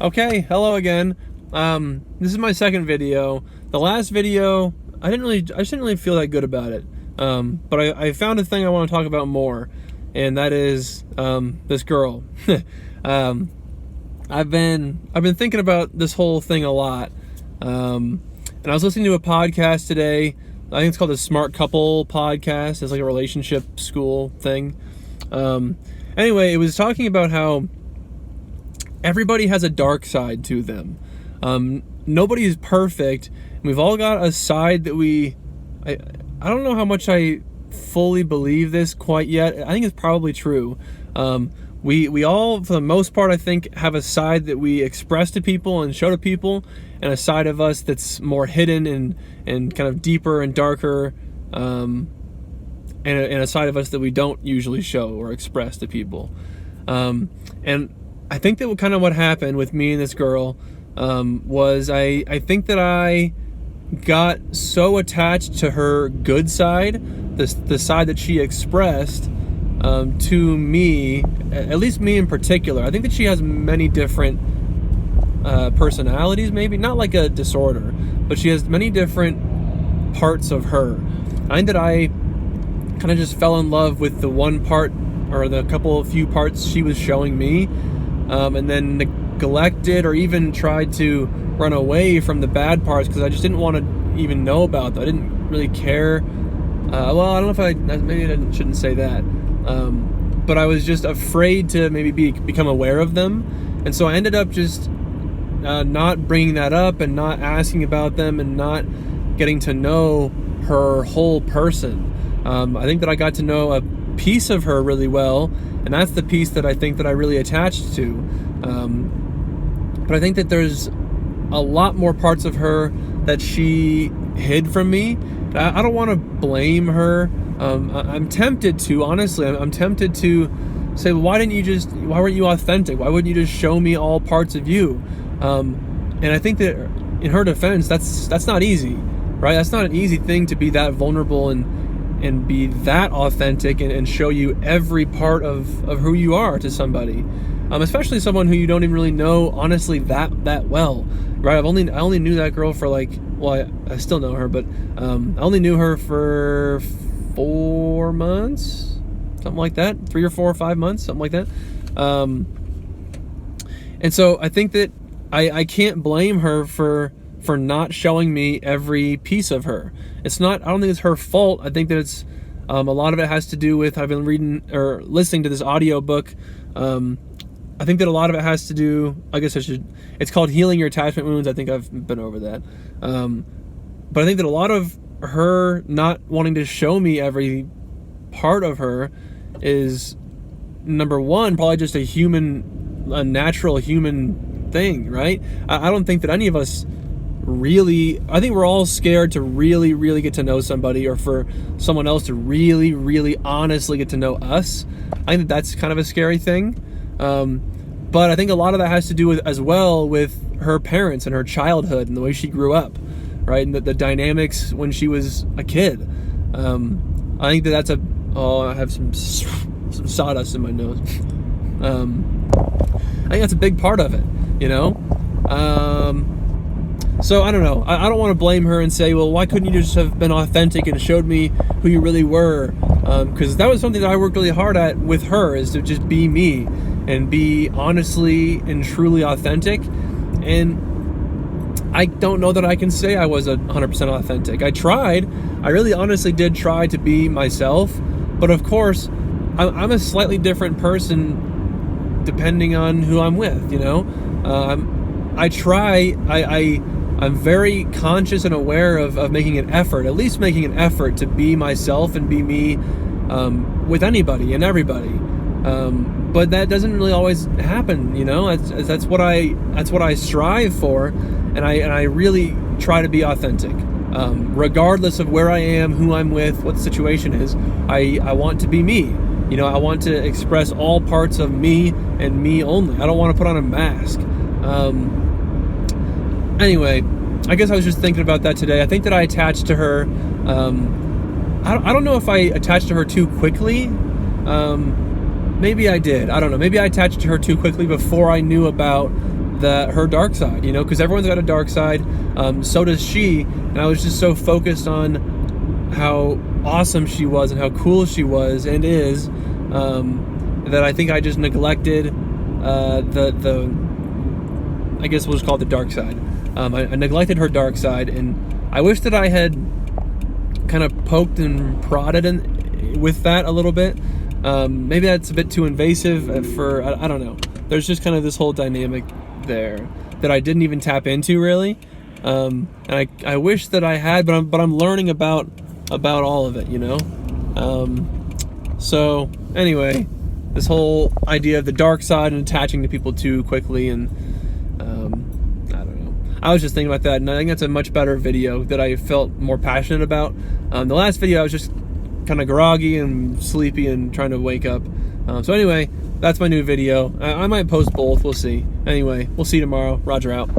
Okay, hello again. This is my second video. The last video, I just didn't really feel that good about it. But I found a thing I want to talk about more, and that is this girl. I've been thinking about this whole thing a lot. And I was listening to a podcast today. I think it's called the Smart Couple podcast. It's like a relationship school thing. Anyway, it was talking about how everybody has a dark side to them. Nobody is perfect. We've all got a side that I don't know how much I fully believe this quite yet. I think it's probably true. We all, for the most part, I think, have a side that we express to people and show to people, and a side of us that's more hidden and kind of deeper and darker, and a side of us that we don't usually show or express to people. And I think that what happened with me and this girl was I think that I got so attached to her good side, the side that she expressed to me, at least me in particular. I think that she has many different personalities, maybe not like a disorder, but she has many different parts of her. I think that I kind of just fell in love with the one part or the few parts she was showing me, and then neglected or even tried to run away from the bad parts because I just didn't want to even know about them. I didn't really care. Well, I don't know if maybe I shouldn't say that. But I was just afraid to maybe become aware of them. And so I ended up just not bringing that up and not asking about them and not getting to know her whole person. I think that I got to know a piece of her really well, and that's the piece that I think that I really attached to. But I think that there's a lot more parts of her that she hid from me. I don't want to blame her. I'm tempted to, honestly, I'm tempted to say, well, why weren't you authentic? Why wouldn't you just show me all parts of you? And I think that in her defense, that's not easy, right? That's not an easy thing to be that vulnerable and be that authentic and show you every part of who you are to somebody. Especially someone who you don't even really know, honestly, that well, right? I only knew that girl for I still know her, but I only knew her for 4 months, something like that, 3 or 4 or 5 months, something like that. And so I think that I can't blame her for not showing me every piece of her. I don't think it's her fault. I think that it's a lot of it has to do with, I've been reading or listening to this audio book. I think that a lot of it has to do, it's called Healing Your Attachment Wounds. I think I've been over that. But I think that a lot of her not wanting to show me every part of her is, number one, probably just a natural human thing, right? I don't think that any of us I think we're all scared to really, really get to know somebody, or for someone else to really, really honestly get to know us. I think that's kind of a scary thing. But I think a lot of that has to do with her parents and her childhood and the way she grew up, right? And the dynamics when she was a kid. I think that I have some sawdust in my nose. I think that's a big part of it, you know? So I don't know. I don't want to blame her and say, well, why couldn't you just have been authentic and showed me who you really were? Because that was something that I worked really hard at with her, is to just be me and be honestly and truly authentic. And I don't know that I can say I was 100% authentic. I tried. I really honestly did try to be myself. But of course, I'm a slightly different person depending on who I'm with, you know? I'm very conscious and aware of making an effort, at least making an effort to be myself and be me with anybody and everybody. But that doesn't really always happen, you know. That's what I strive for, and I really try to be authentic, regardless of where I am, who I'm with, what the situation is. I want to be me. You know, I want to express all parts of me and me only. I don't want to put on a mask. Anyway, I guess I was just thinking about that today. I think that I attached to her. I don't know if I attached to her too quickly. Maybe I did. I don't know. Maybe I attached to her too quickly before I knew about her dark side, you know, because everyone's got a dark side. So does she. And I was just so focused on how awesome she was and how cool she was and is, that I think I just neglected I guess we'll just call it the dark side. I neglected her dark side, and I wish that I had kind of poked and prodded with that a little bit. Maybe that's a bit too invasive I don't know. There's just kind of this whole dynamic there that I didn't even tap into really. And I wish that I had, but I'm learning about all of it, you know? So anyway, this whole idea of the dark side and attaching to people too quickly, and I don't know. I was just thinking about that, and I think that's a much better video that I felt more passionate about. The last video I was just kind of groggy and sleepy and trying to wake up. So anyway, that's my new video. I might post both, we'll see. Anyway, we'll see you tomorrow. Roger out.